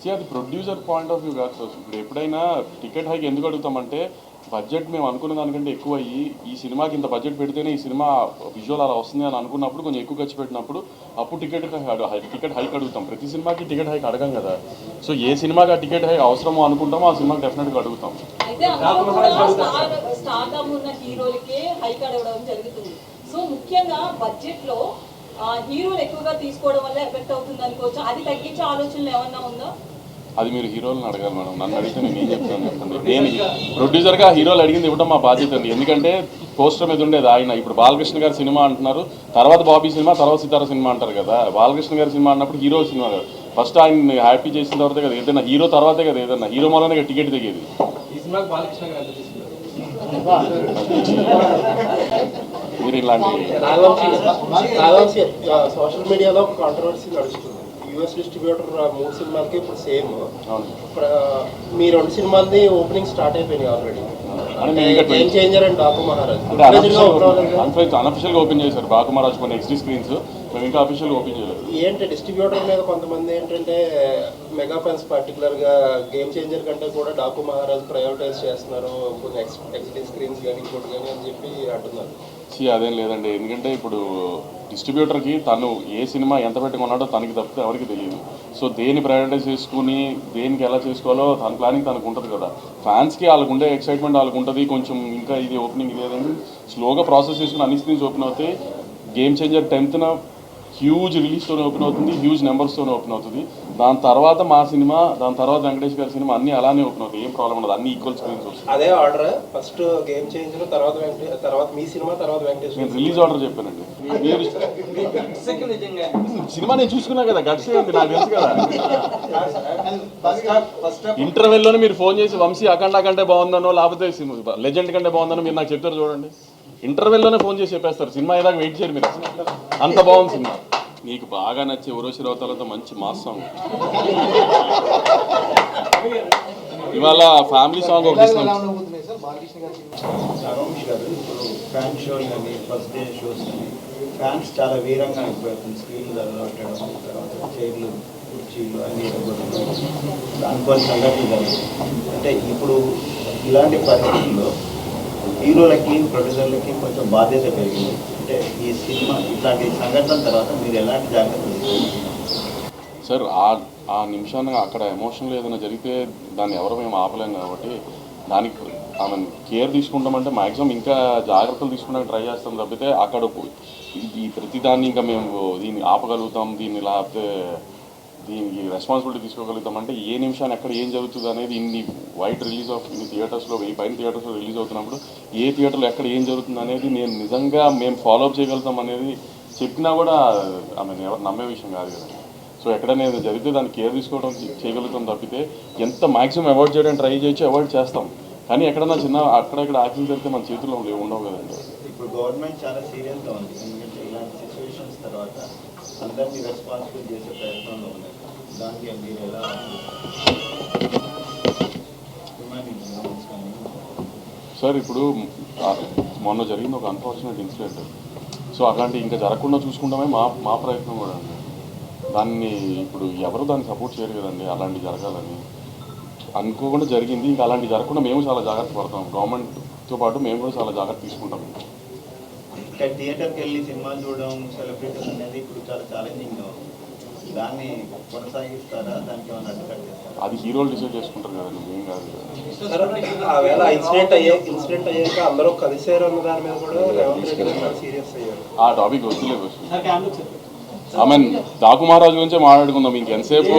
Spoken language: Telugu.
అది ప్రొడ్యూసర్ పాయింట్ ఆఫ్ వ్యూ కాదు సార్. ఇప్పుడు ఎప్పుడైనా టికెట్ హైక్ ఎందుకు అడుగుతామంటే బడ్జెట్ మేము అనుకున్న దానికంటే ఎక్కువ అయ్యి ఈ సినిమాకి ఇంత బడ్జెట్ పెడితేనే ఈ సినిమా విజువల్ అలా వస్తుంది అని అనుకున్నప్పుడు కొంచెం ఎక్కువ ఖర్చు పెట్టినప్పుడు అప్పుడు టికెట్ హైక్ అడుగుతాం. ప్రతి సినిమాకి టికెట్ హైక్ అడగం కదా. సో ఏ సినిమాకి ఆ టికెట్ హైక్ అవసరమో అనుకుంటామో ఆ సినిమాకి డెఫినెట్గా అడుగుతాం. సో ముఖ్యంగా బడ్జెట్ లో హీరోలు ఎక్కువగా తీసుకోవడం వల్ల ఎఫెక్ట్ అవుతుంది అనుకోవచ్చు. అది తగ్గించే ఆలోచనలు ఏమన్నా ఉందా? అది మీరు హీరోలను అడగాలి మేడం. నన్ను అడిగితే నేను ఏం చెప్తాను చెప్పండి. నేను ప్రొడ్యూసర్గా హీరోలు అడిగింది ఇవ్వడం మా బాధ్యత అండి. ఎందుకంటే పోస్టర్ మీద ఉండేది ఆయన. ఇప్పుడు బాలకృష్ణ గారి సినిమా అంటున్నారు, తర్వాత బాబీ సినిమా, తర్వాత సితారా సినిమా అంటారు కదా. బాలకృష్ణ గారి సినిమా అన్నప్పుడు హీరో సినిమా కదా. ఫస్ట్ ఆయన హ్యాపీ చేసిన తర్వాతే కదా ఏదైనా హీరో తర్వాతే కదా ఏదన్నా హీరో మూలనే టికెట్ దిగేది. మీరు ఇలాంటి సోషల్ మీడియాలో కాంట్రవర్సీ నడుస్తుంది. యూఎస్ డిస్ట్రిబ్యూటర్ 3 సినిమాలకి ఇప్పుడు సేమ్. ఇప్పుడు మీ 2 సినిమాలది ఓపెనింగ్ స్టార్ట్ అయిపోయినాయి already. Game changer and Daaku Maharaj అన్అఫిషియల్గా ఓపెన్ చేశారు. బాకు మహారాజ్ కొన్ని ఎక్స్టీ స్క్రీన్స్, మేము ఇంకా అఫీషియల్గా ఓపెన్ చేయలేదు. ఏంటి డిస్ట్రిబ్యూటర్ మీద కొంతమంది ఏంటంటే మెగా ఫ్యాన్స్ పర్టికులర్గా గేమ్ చేంజర్ కంటే కూడా డాకు మహారాజ్ ప్రయారిటైజ్ చేస్తున్నారు, కొన్ని ఎక్స్టీ స్క్రీన్స్ కానీ ఇంకోటి కానీ అని చెప్పి అంటున్నారు. అదేం లేదండి. ఎందుకంటే ఇప్పుడు డిస్ట్రిబ్యూటర్కి తను ఏ సినిమా ఎంత పెట్టుకున్నాడో తనకి తప్పితే ఎవరికి తెలియదు. సో దేన్ని ప్రయారిటైజ్ చేసుకుని దేనికి ఎలా చేసుకోవాలో తన ప్లానింగ్ తనకు ఉంటుంది కదా. ఫ్యాన్స్కి వాళ్ళకు ఉండే ఎక్సైట్మెంట్ వాళ్ళకు ఉంటుంది. కొంచెం ఇంకా ఇది ఓపెనింగ్ ఇది ఏదైనా స్లోగా ప్రాసెస్ చేసుకుని అన్ని స్క్రీన్స్ ఓపెన్ అవుతాయి. గేమ్ చేంజర్ 10th హ్యూజ్ రిలీజ్తోనే ఓపెన్ అవుతుంది, హ్యూజ్ నెంబర్స్తోనే ఓపెన్ అవుతుంది. దాని తర్వాత మా సినిమా, దాని తర్వాత వెంకటేష్ గారి సినిమా అన్నీ అలానే ఓపెన్ అవుతాయి. ఏం ప్రాబ్లం ఉండదు, అన్ని ఈక్వల్ స్క్రీన్స్ వస్తాయి. అదే ఆర్డర్ ఫస్ట్ గేమ్ చేంజర్, తర్వాత మీ సినిమా, తర్వాత వెంకటేష్. నేను రిలీజ్ ఆర్డర్ చెప్పానండి. సినిమా నేను చూసుకున్నా కదా, గట్స్ ఉంది నాకు తెలుసు కదా. ఇంటర్వెల్లోనే మీరు ఫోన్ చేసి వంశీ అఖండ కంటే బాగుందనో లేకపోతే లెజెండ్ కంటే బాగుందనో మీరు నాకు చెప్తారు చూడండి. ఇంటర్వెల్లోనే ఫోన్ చేసి చెప్పేస్తారు. సినిమా ఏదాకా వెయిట్ చేయరు మీరు. అసలు అంత బాగుంది సినిమా. మీకు బాగా నచ్చే ఉరోషి రౌతాలతో మంచి మాస్ సాంగ్. ఇవాళ ఫ్యామిలీ సాంగ్ ఒకటి ఫ్యాన్ షో కానీ ఫస్ట్ డే షోస్ కానీ ఫ్యాన్స్ చాలా వీరంగా అయిపోతుంది. స్క్రీన్లు అలవాటడం, తర్వాత చైర్లు కుర్చీలు అన్నీ అనుకోని సంఘటనలు జరుగుతుంది. అంటే ఇప్పుడు ఇలాంటి పరిస్థితుల్లో హీరోలకి ప్రొడ్యూసర్లకి కొంచెం బాధ్యత పెరిగింది. అంటే ఈ సినిమా ఇట్లాంటి సంఘటనల తర్వాత మీరు ఎలాంటి జాగ్రత్తలు తీసుకుంటున్నారు సార్? ఆ నిమిషాన్ని అక్కడ ఎమోషన్లో ఏదైనా జరిగితే దాన్ని ఎవరు మేము ఆపలేము కాబట్టి దానికి ఆమె కేర్ తీసుకుంటామంటే మ్యాక్సిమం ఇంకా జాగ్రత్తలు తీసుకుంటానికి ట్రై చేస్తాం తప్పితే అక్కడ ఈ ప్రతిదాన్ని ఇంకా మేము దీన్ని ఆపగలుగుతాం, దీన్ని లేకపోతే దీనికి రెస్పాన్సిబిలిటీ తీసుకోగలుగుతాం అంటే ఏ నిమిషాన్ని ఎక్కడ ఏం జరుగుతుంది అనేది ఇన్ని ఇన్ని థియేటర్స్లో 1000 పైన థియేటర్స్లో రిలీజ్ అవుతున్నప్పుడు ఏ థియేటర్లో ఎక్కడ ఏం జరుగుతుంది అనేది నేను నిజంగా మేము ఫాలోఅప్ చేయగలుగుతాం అనేది చెప్పినా కూడా ఆమె ఎవరు నమ్మే విషయం కాదు కదా. సో ఎక్కడైనా ఏదో జరిగితే దాన్ని కేర్ తీసుకోవడం చేయగలుగుతాం తప్పితే ఎంత మ్యాక్సిమం అవాయిడ్ చేయడానికి ట్రై చేయొచ్చు, అవాయిడ్ చేస్తాం. కానీ ఎక్కడన్నా చిన్న అక్కడెక్కడ యాక్సిడెంట్ జరిగితే మన చేతుల్లో ఉండవు కదండి. ఇప్పుడు గవర్నమెంట్ చాలా సీరియస్గా ఉంది. ఎందుకంటే ఇలాంటి సిచ్యువేషన్స్ తర్వాత అందరినీ రెస్పాన్సిబుల్ చేసే ప్రయత్నంలో ఉన్నారు. దానికి మీరు ఎలా సార్? ఇప్పుడు మొన్న జరిగింది ఒక అన్ఫార్చునేట్ ఇన్సిడెంట్. సో అలాంటి ఇంకా జరగకుండా చూసుకుంటామే మా ప్రయత్నం కూడా అండి. దాన్ని ఇప్పుడు ఎవరు దాన్ని సపోర్ట్ చేయరు కదండి. అలాంటి జరగాలని అనుకోకుండా జరిగింది. ఇంకా అలాంటి జరగకుండా మేము చాలా జాగ్రత్త పడతాం. గవర్నమెంట్తో పాటు మేము కూడా చాలా జాగ్రత్త తీసుకుంటాం. థియేటర్కి వెళ్ళి సినిమాలు చూడడం, సెలబ్రిటీస్ అనేది ఇప్పుడు చాలా ఛాలెంజింగ్గా ఉంది. దాన్ని కొనసాగిస్తారా? దానికి ఏమైనా అడ్డుకట్ చేస్తారా? అది హీరోలు డిసైడ్ చేసుకుంటారు కదండి, ఏం కాదు. ఇన్సిడెంట్ అయ్యాక అందరూ కలిసారు అన్న దాని మీద కూడా రేవంత్ రెడ్డి గారు సీరియస్ అయ్యారు. ఆ టాపిక్ వద్దులేదు. ఐ మీన్ డాకు మహారాజ్ గురించే మాట్లాడుకుందాం ఇంకెంతసేపు.